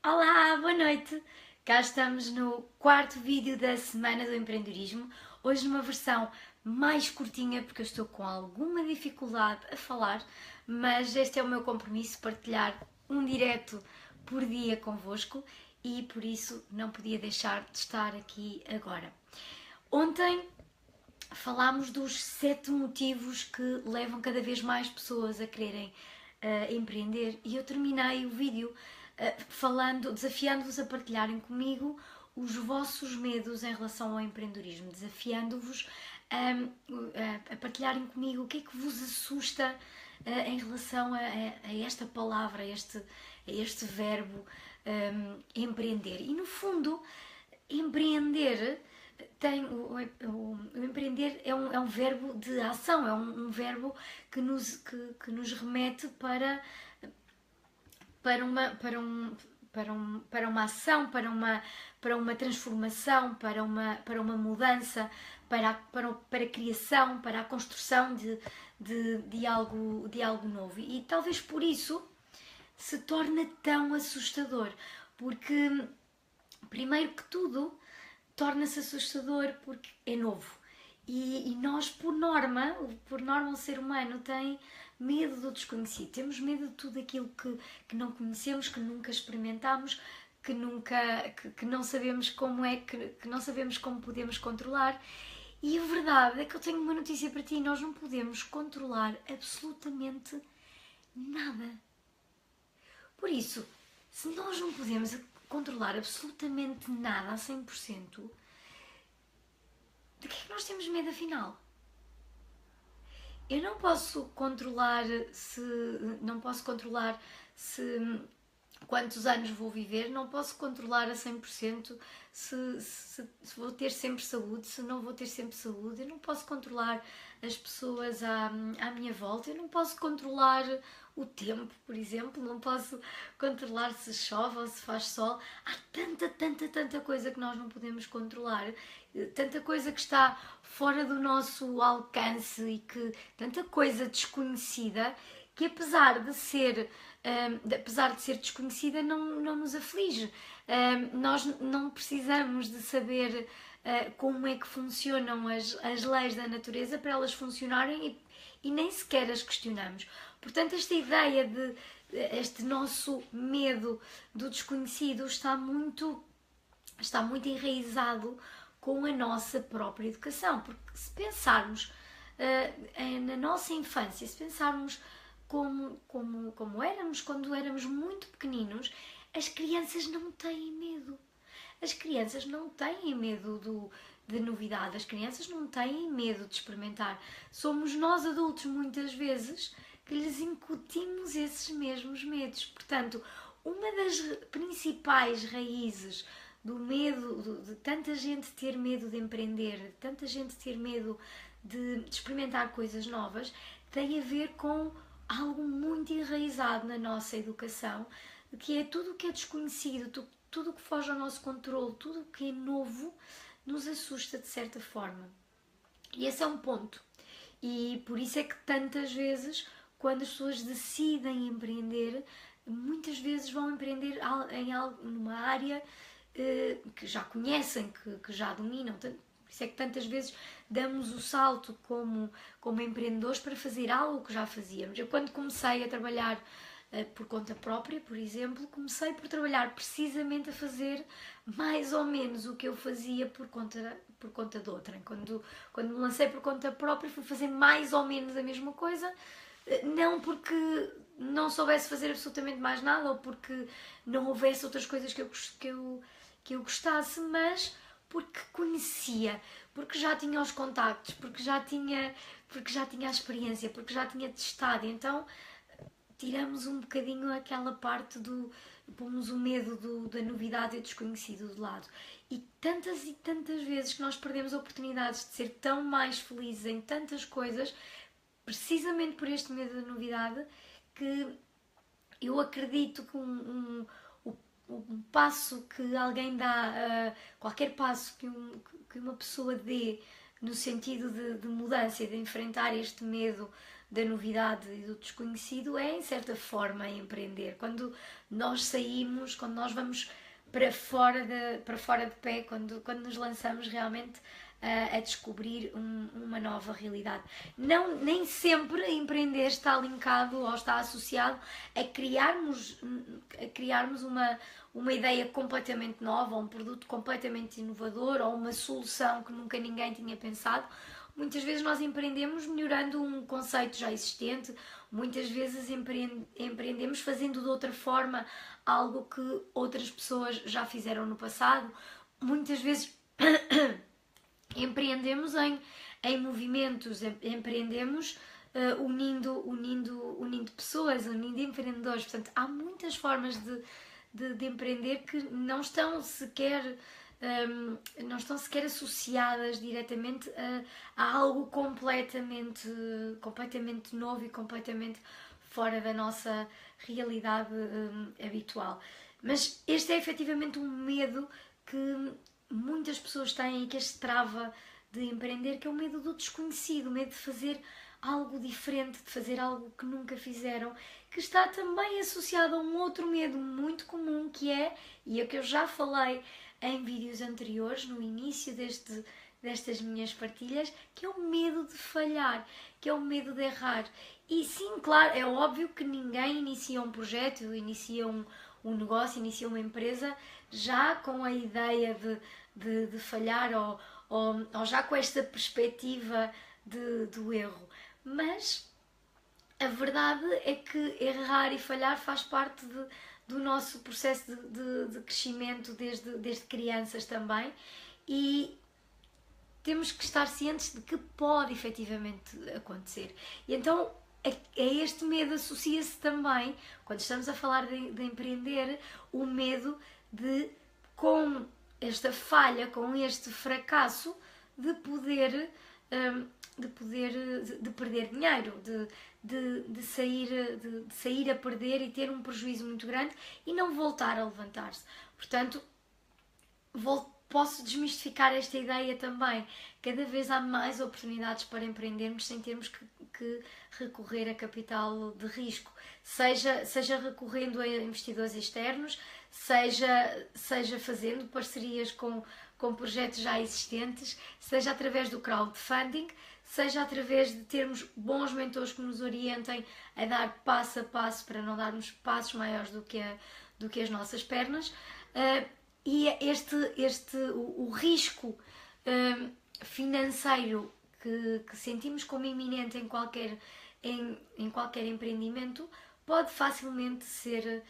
Olá, boa noite! Cá estamos no quarto vídeo da Semana do Empreendedorismo, hoje numa versão mais curtinha porque eu estou com alguma dificuldade a falar, mas este é o meu compromisso, partilhar um direto por dia convosco e por isso não podia deixar de estar aqui agora. Ontem falámos dos 7 motivos que levam cada vez mais pessoas a quererem empreender e eu terminei o vídeo desafiando-vos a partilharem comigo os vossos medos em relação ao empreendedorismo, desafiando-vos a partilharem comigo o que é que vos assusta em relação a esta palavra, a este verbo empreender. E no fundo, empreender o empreender é um verbo de ação, é um verbo que nos remete para uma ação, para uma transformação, para uma mudança, para a criação, para a construção de algo novo. E talvez por isso se torna tão assustador, porque, primeiro que tudo, torna-se assustador porque é novo. E nós, por norma, o ser humano tem medo do desconhecido. Temos medo de tudo aquilo que não conhecemos, que nunca experimentamos, que não sabemos como é, que não sabemos como podemos controlar. E a verdade é que eu tenho uma notícia para ti: nós não podemos controlar absolutamente nada. Por isso, se nós não podemos controlar absolutamente nada a 100%, de que é que nós temos medo afinal? Eu não posso controlar se quantos anos vou viver, não posso controlar a 100% se vou ter sempre saúde, se não vou ter sempre saúde, eu não posso controlar as pessoas à minha volta, eu não posso controlar o tempo, por exemplo, não posso controlar se chove ou se faz sol. Há tanta coisa que nós não podemos controlar, tanta coisa que está fora do nosso alcance e tanta coisa desconhecida que apesar de ser desconhecida não nos aflige. Nós não precisamos de saber como é que funcionam as leis da natureza para elas funcionarem e nem sequer as questionamos. Portanto, esta ideia este nosso medo do desconhecido está muito enraizado com a nossa própria educação. Porque se pensarmos na nossa infância, se pensarmos como éramos quando éramos muito pequeninos, as crianças não têm medo. As crianças não têm medo de novidade, as crianças não têm medo de experimentar. Somos nós adultos, muitas vezes, que lhes incutimos esses mesmos medos. Portanto, uma das principais raízes do medo, de tanta gente ter medo de empreender, de tanta gente ter medo de experimentar coisas novas, tem a ver com algo muito enraizado na nossa educação, que é tudo o que é desconhecido, tudo o que foge ao nosso controle, tudo o que é novo, nos assusta de certa forma. E esse é um ponto. E por isso é que tantas vezes, quando as pessoas decidem empreender, muitas vezes vão empreender numa área que já conhecem, que já dominam. Por isso é que tantas vezes damos o salto como empreendedores para fazer algo que já fazíamos. Eu, quando comecei a trabalhar por conta própria, por exemplo, comecei por trabalhar precisamente a fazer mais ou menos o que eu fazia por conta de outrem. Quando me lancei por conta própria, fui fazer mais ou menos a mesma coisa, não porque não soubesse fazer absolutamente mais nada ou porque não houvesse outras coisas que eu gostasse, mas porque conhecia, porque já tinha os contactos, porque já tinha a experiência, porque já tinha testado. Então tiramos um bocadinho aquela parte pomos o medo da novidade e do desconhecido de lado. E tantas vezes que nós perdemos oportunidades de ser tão mais felizes em tantas coisas, precisamente por este medo da novidade, que eu acredito que um passo que alguém dá, qualquer passo que uma pessoa dê no sentido de mudança e de enfrentar este medo da novidade e do desconhecido é, em certa forma, empreender. Quando nós saímos, quando nós vamos para fora de pé, quando nos lançamos realmente a descobrir uma nova realidade. Não, nem sempre empreender está linkado ou está associado a criarmos uma ideia completamente nova, ou um produto completamente inovador, ou uma solução que nunca ninguém tinha pensado. Muitas vezes nós empreendemos melhorando um conceito já existente, muitas vezes empreendemos fazendo de outra forma algo que outras pessoas já fizeram no passado. Muitas vezes empreendemos em movimentos, empreendemos unindo pessoas, unindo empreendedores. Portanto, há muitas formas de empreender que não estão sequer associadas diretamente a algo completamente novo e completamente fora da nossa realidade habitual. Mas este é efetivamente um medo que muitas pessoas têm e que as trava de empreender, que é o medo do desconhecido, o medo de fazer algo diferente, de fazer algo que nunca fizeram, que está também associado a um outro medo muito comum, que é, e é que eu já falei em vídeos anteriores, no início destas minhas partilhas, que é o medo de falhar, que é o medo de errar. E sim, claro, é óbvio que ninguém inicia um projeto, inicia um negócio, inicia uma empresa já com a ideia de falhar ou já com esta perspectiva do erro. Mas a verdade é que errar e falhar faz parte do nosso processo de crescimento desde crianças também, e temos que estar cientes de que pode efetivamente acontecer. E então a este medo associa-se também, quando estamos a falar de empreender, o medo de, com esta falha, com este fracasso, de perder dinheiro, de sair a perder e ter um prejuízo muito grande e não voltar a levantar-se. Portanto, posso desmistificar esta ideia também. Cada vez há mais oportunidades para empreendermos sem termos que recorrer a capital de risco. Seja recorrendo a investidores externos, seja fazendo parcerias com projetos já existentes, seja através do crowdfunding, seja através de termos bons mentores que nos orientem a dar passo a passo para não darmos passos maiores do que as nossas pernas. E o risco financeiro que sentimos como iminente em qualquer empreendimento pode facilmente ser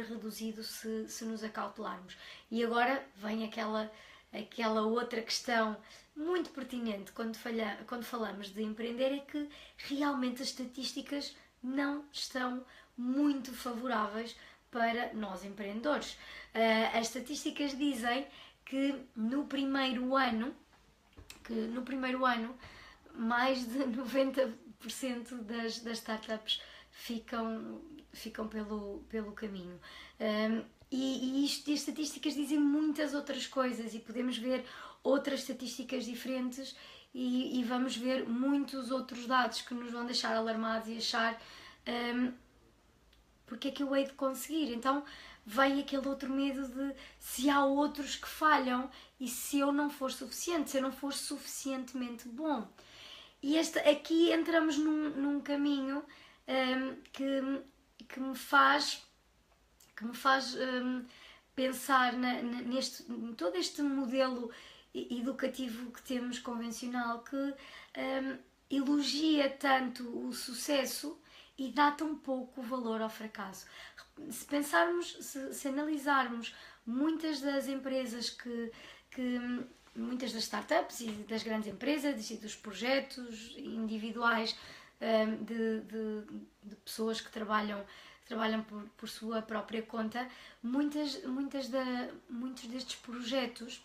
reduzido se nos acautelarmos. E agora vem aquela outra questão muito pertinente quando falamos de empreender, é que realmente as estatísticas não estão muito favoráveis para nós empreendedores. As estatísticas dizem que no primeiro ano mais de 90% das startups ficam pelo caminho. E estatísticas dizem muitas outras coisas, e podemos ver outras estatísticas diferentes e vamos ver muitos outros dados que nos vão deixar alarmados e achar porque é que eu hei de conseguir. Então vem aquele outro medo de se há outros que falham e se eu não for suficiente, se eu não for suficientemente bom. E aqui entramos num caminho que me faz pensar em todo este modelo educativo que temos convencional, que elogia tanto o sucesso e dá tão pouco valor ao fracasso. Se analisarmos muitas das empresas muitas das startups e das grandes empresas e dos projetos individuais de pessoas que trabalham por sua própria conta, muitos destes projetos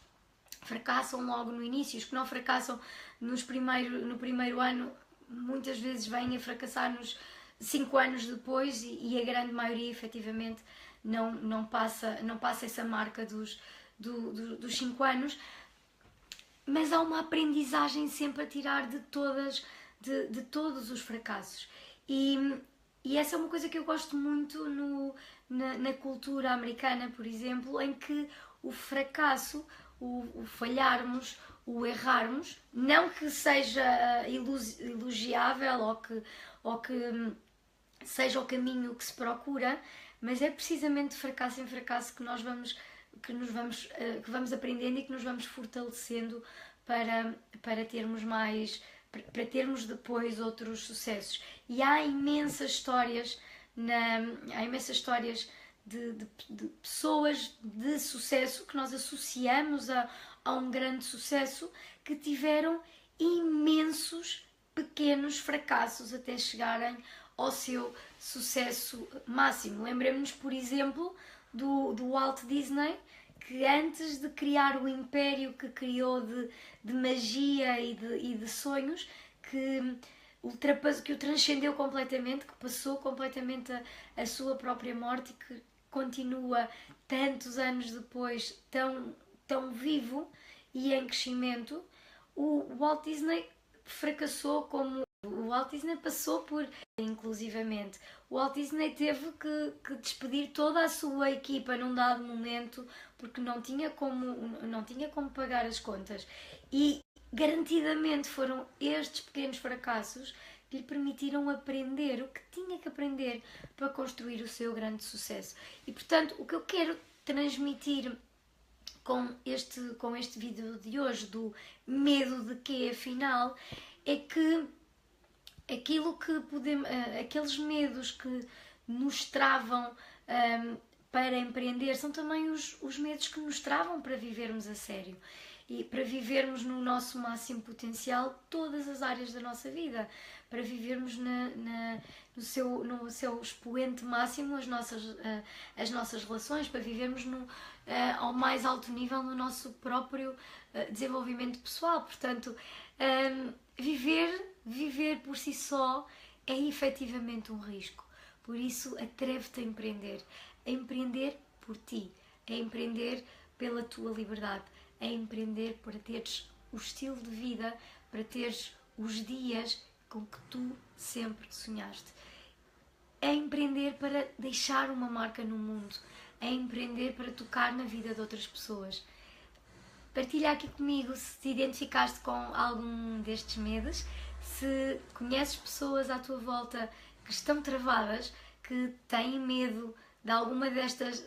fracassam logo no início. Os que não fracassam no primeiro ano, muitas vezes vêm a fracassar nos 5 anos depois, e a grande maioria efetivamente não passa essa marca dos 5 anos. Mas há uma aprendizagem sempre a tirar de todas de todos os fracassos. E essa é uma coisa que eu gosto muito na cultura americana, por exemplo, em que o fracasso, o falharmos, o errarmos, não que seja elogiável ou que seja o caminho que se procura, mas é precisamente de fracasso em fracasso que vamos aprendendo e que nos vamos fortalecendo para termos mais, para termos depois outros sucessos. E há imensas histórias, de pessoas de sucesso que nós associamos a um grande sucesso, que tiveram imensos pequenos fracassos até chegarem ao seu sucesso máximo. Lembremos-nos, por exemplo, do Walt Disney, que antes de criar o império que criou de magia e de sonhos, que o transcendeu completamente, que passou completamente a sua própria morte e que continua tantos anos depois tão vivo e em crescimento. O Walt Disney fracassou como... O Walt Disney passou por... Inclusivamente, o Walt Disney teve que despedir toda a sua equipa num dado momento porque não tinha como pagar as contas. E garantidamente foram estes pequenos fracassos que lhe permitiram aprender o que tinha que aprender para construir o seu grande sucesso. E portanto, o que eu quero transmitir com este vídeo de hoje, do medo de quê, afinal, é que aqueles medos que nos travam para empreender são também os medos que nos travam para vivermos a sério e para vivermos no nosso máximo potencial todas as áreas da nossa vida, para vivermos no seu expoente máximo as nossas relações, para vivermos ao mais alto nível no nosso próprio desenvolvimento pessoal. Portanto, viver por si só é efetivamente um risco. Por isso, atreve-te a empreender por ti, a empreender pela tua liberdade, a empreender para teres o estilo de vida, para teres os dias com que tu sempre sonhaste, a empreender para deixar uma marca no mundo, a empreender para tocar na vida de outras pessoas. Partilha aqui comigo se te identificaste com algum destes medos, se conheces pessoas à tua volta que estão travadas, que têm medo de alguma destas,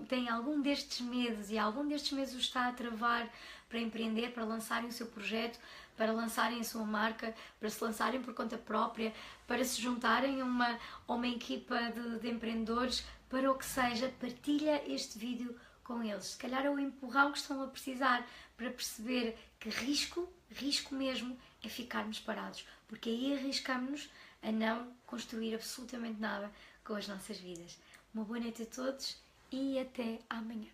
têm algum destes medos e algum destes medos os está a travar para empreender, para lançarem o seu projeto, para lançarem a sua marca, para se lançarem por conta própria, para se juntarem a uma equipa de empreendedores, para o que seja. Partilha este vídeo com eles. Se calhar é o empurrão que estão a precisar para perceber que risco mesmo, é ficarmos parados, porque aí arriscamos-nos a não construir absolutamente nada com as nossas vidas. Uma boa noite a todos e até amanhã.